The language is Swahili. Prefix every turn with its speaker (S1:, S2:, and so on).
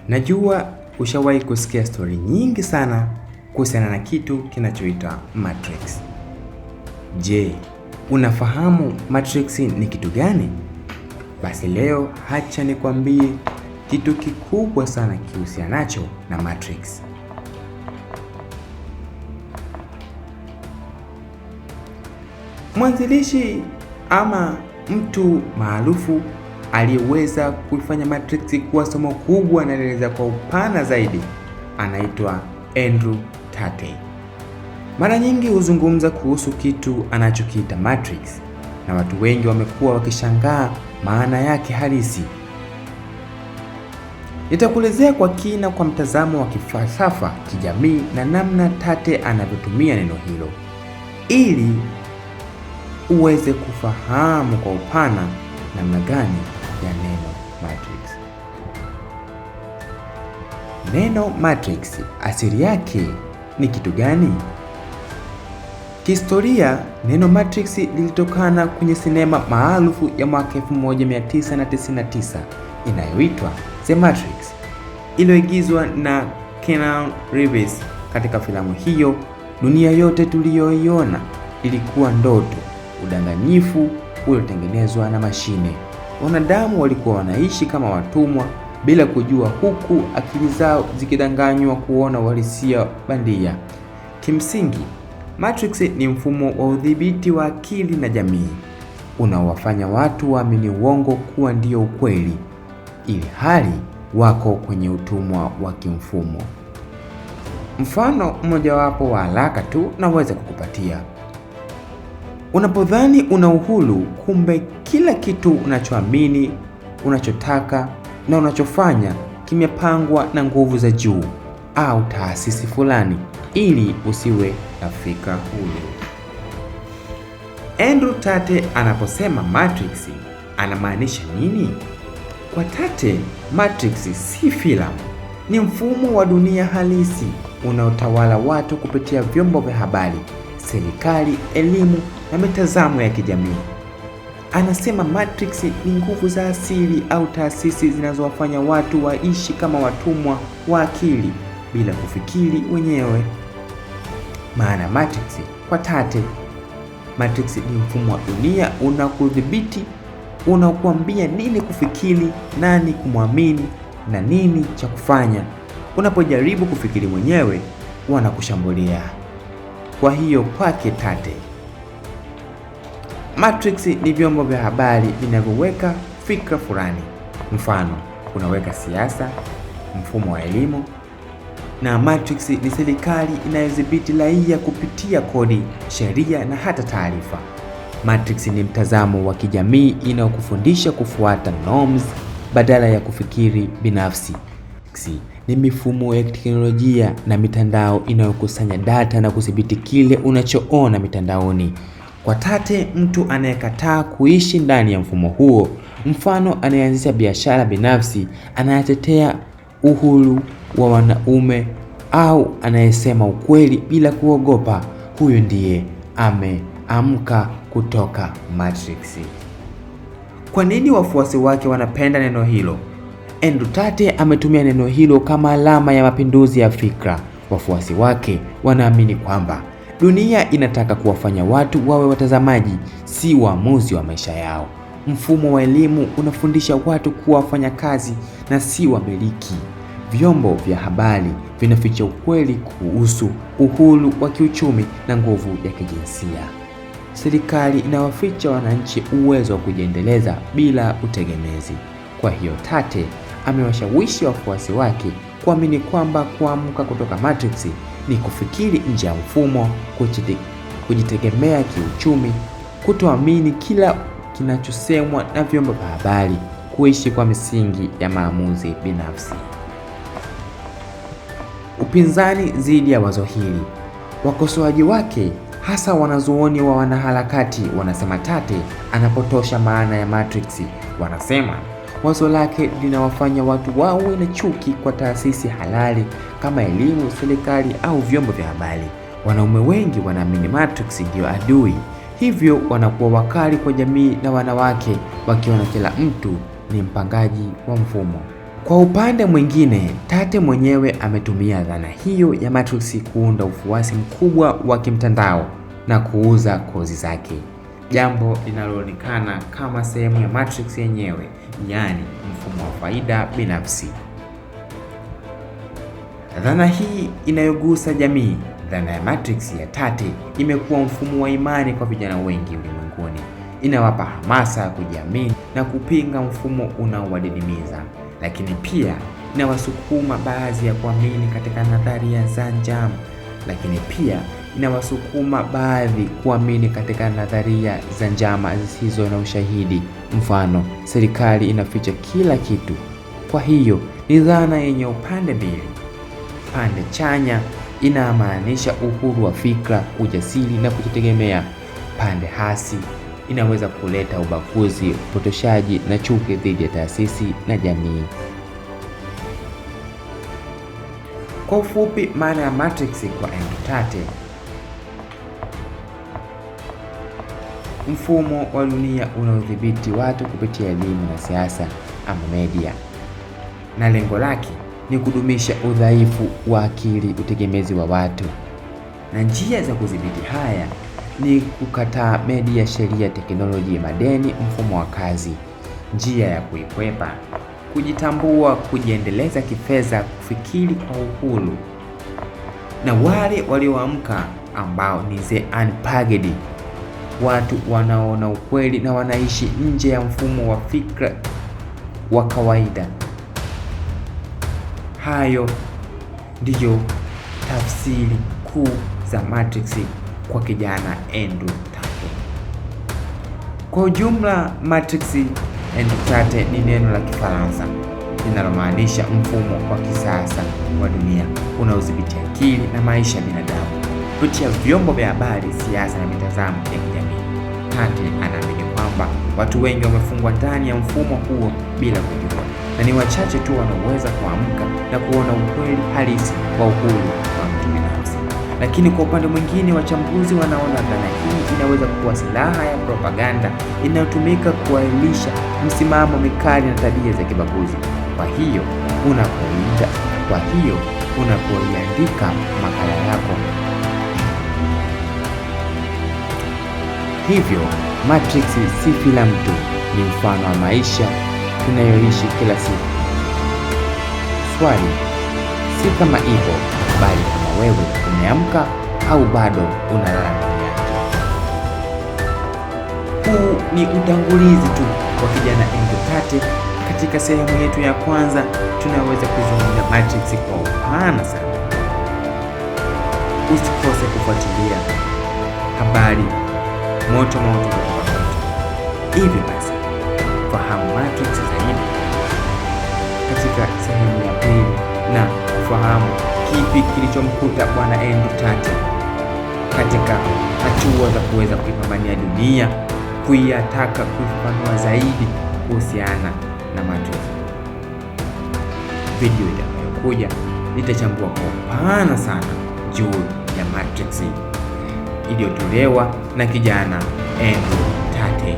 S1: Najua ushawahi kusikia stori nyingi sana kuhusiana na kitu kinachoitwa Matrix. Je, unafahamu Matrix ni kitu gani? Basi leo hacha nikwambie kitu kikubwa sana kihusianacho na Matrix. Mwanzilishi ama mtu maarufu aliyeweza kuifanya Matrix kuwa somo kubwa na linaeleza kwa upana zaidi anaitwa Andrew Tate. Mara nyingi huzungumza kuhusu kitu anachokiita Matrix na watu wengi wamekuwa wakishangaa maana yake halisi. Nitakuelezea kwa kina kwa mtazamo wa kifalsafa, kijamii na namna Tate anavyotumia neno hilo ili uweze kufahamu kwa upana namna gani ya neno Matrix. Neno Matrix asili yake ni kitu gani? Kihistoria, neno Matrix lilitokana kwenye sinema maarufu ya mwaka 1999 inayoitwa The Matrix, iliyoigizwa na Keanu Reeves. Katika filamu hiyo, dunia yote tuliyoiona ilikuwa ndoto, udanganyifu uliotengenezwa na mashine. Wanadamu walikuwa wanaishi kama watumwa bila kujua, huku akili zao zikidanganywa kuona uhalisia bandia. Kimsingi, Matrix ni mfumo wa udhibiti wa akili na jamii unaowafanya watu waamini uongo kuwa ndio ukweli, ili hali wako kwenye utumwa wa kimfumo. Mfano mmojawapo wa haraka tu naweza kukupatia. Unapodhani una uhuru, kumbe kila kitu unachoamini, unachotaka na unachofanya kimepangwa na nguvu za juu au taasisi fulani ili usiwe na fikra huru. Andrew Tate anaposema Matrix anamaanisha nini? Kwa Tate, Matrix si filamu, ni mfumo wa dunia halisi unaotawala watu kupitia vyombo vya habari, serikali, elimu na mitazamo ya kijamii. Anasema Matrix ni nguvu za asili au taasisi zinazowafanya watu waishi kama watumwa wa akili bila kufikiri wenyewe. Maana Matrix kwa Tate, Matrix ni mfumo wa dunia unakudhibiti, unakuambia nini kufikiri, nani kumwamini na nini cha kufanya. Unapojaribu kufikiri mwenyewe, wanakushambulia. Kwa hiyo kwake Tate, Matrix ni vyombo vya habari vinavyoweka fikra fulani. Mfano, unaweka siasa, mfumo wa elimu, na Matrix ni serikali inayodhibiti raia kupitia kodi, sheria na hata taarifa. Matrix ni mtazamo wa kijamii inayokufundisha kufuata norms badala ya kufikiri binafsi. Ni mifumo ya teknolojia na mitandao inayokusanya data na kudhibiti kile unachoona mitandaoni. Kwa Tate, mtu anayekataa kuishi ndani ya mfumo huo, mfano anayeanzisha biashara binafsi, anayetetea uhuru wa wanaume au anayesema ukweli bila kuogopa, huyo ndiye ameamka kutoka Matrix. Kwa nini wafuasi wake wanapenda neno hilo? Andrew Tate ametumia neno hilo kama alama ya mapinduzi ya fikra. Wafuasi wake wanaamini kwamba dunia inataka kuwafanya watu wawe watazamaji, si waamuzi wa maisha yao. Mfumo wa elimu unafundisha watu kuwa wafanyakazi na si wamiliki. Vyombo vya habari vinaficha ukweli kuhusu uhuru wa kiuchumi na nguvu ya kijinsia. Serikali inawaficha wananchi uwezo wa kujiendeleza bila utegemezi. Kwa hiyo Tate amewashawishi wafuasi wake kuamini kwamba kuamka kutoka Matrix ni kufikiri nje ya mfumo, kujitegemea kiuchumi, kutoamini kila kinachosemwa na vyombo vya habari, kuishi kwa misingi ya maamuzi binafsi. Upinzani dhidi ya wazo hili. Wakosoaji wake, hasa wanazuoni wa wanaharakati, wanasema Tate anapotosha maana ya Matrix. Wanasema wazo lake linawafanya watu wawe na chuki kwa taasisi halali kama elimu, serikali au vyombo vya habari. Wanaume wengi wanaamini Matrix ndio adui, hivyo wanakuwa wakali kwa jamii na wanawake, wakiona kila mtu ni mpangaji wa mfumo. Kwa upande mwingine, Tate mwenyewe ametumia dhana hiyo ya Matrix kuunda ufuasi mkubwa wa kimtandao na kuuza kozi zake, jambo linaloonekana kama sehemu ya Matrix yenyewe, yaani mfumo wa faida binafsi. Dhana hii inayogusa jamii. Dhana ya Matrix ya Tate imekuwa mfumo wa imani kwa vijana wengi ulimwenguni. Inawapa hamasa ya kujiamini na kupinga mfumo unaowadidimiza, lakini pia inawasukuma baadhi ya kuamini katika nadharia za njama, zisizo na ushahidi. Mfano, serikali inaficha kila kitu. Kwa hiyo ni dhana yenye upande mbili. Pande chanya inamaanisha uhuru wa fikra, ujasiri na kujitegemea. Pande hasi inaweza kuleta ubaguzi, upotoshaji na chuki dhidi ya taasisi na jamii. Kwa ufupi, maana ya Matrix kwa Andrew Tate: mfumo wa dunia unaodhibiti watu kupitia elimu na siasa ama media, na lengo lake ni kudumisha udhaifu wa akili, utegemezi wa watu, na njia za kudhibiti haya ni kukataa media, sheria, teknolojia, madeni, mfumo wa kazi. Njia ya kuikwepa: kujitambua, kujiendeleza kifedha, kufikiri kwa uhuru. Na wale walioamka ambao ni the unplugged, watu wanaona ukweli na wanaishi nje ya mfumo wa fikra wa kawaida. Hayo ndiyo tafsiri kuu za Matrix kwa kijana Andrew Tate. Kwa ujumla, Matrix Andrew Tate ni neno la Kifaransa linalomaanisha mfumo wa kisasa wa dunia unaodhibiti akili na maisha ya binadamu kupitia vyombo vya habari, siasa na mitazamo ya kijamii. Tate anaamini kwamba watu wengi wamefungwa ndani ya mfumo huo bila kujua, na ni wachache tu wanaoweza kuamka na kuona ukweli halisi wa uhuru wa mtu binafsi. Lakini kwa upande mwingine, wachambuzi wanaona dhana hii inaweza kuwa silaha ya propaganda inayotumika kuainisha msimamo mikali na tabia za kibaguzi. Kwa hiyo unapoiandika makala yako hivyo, Matrix si filamu tu, ni mfano wa maisha tunayoishi kila siku. Swali si kama hivyo, bali kama wewe umeamka au bado unalala duniani. Huu ni utangulizi tu kwa kijana Andrew Tate. Katika sehemu yetu ya kwanza tunaweza kuzungumzia Matrix kwa upana sana. Usikose kufuatilia habari moto kutoka kwetu. Hivi basi, fahamu Matrix zaidi katika sehemu ya pili na kufahamu kipi kilichomkuta bwana Andrew Tate katika hatua za kuweza kuipambania dunia, kuyataka kuifafanua zaidi kuhusiana na Matrix. Video itakayokuja nitachambua kwa upana sana juu ya Matrix iliyotolewa na kijana Andrew Tate.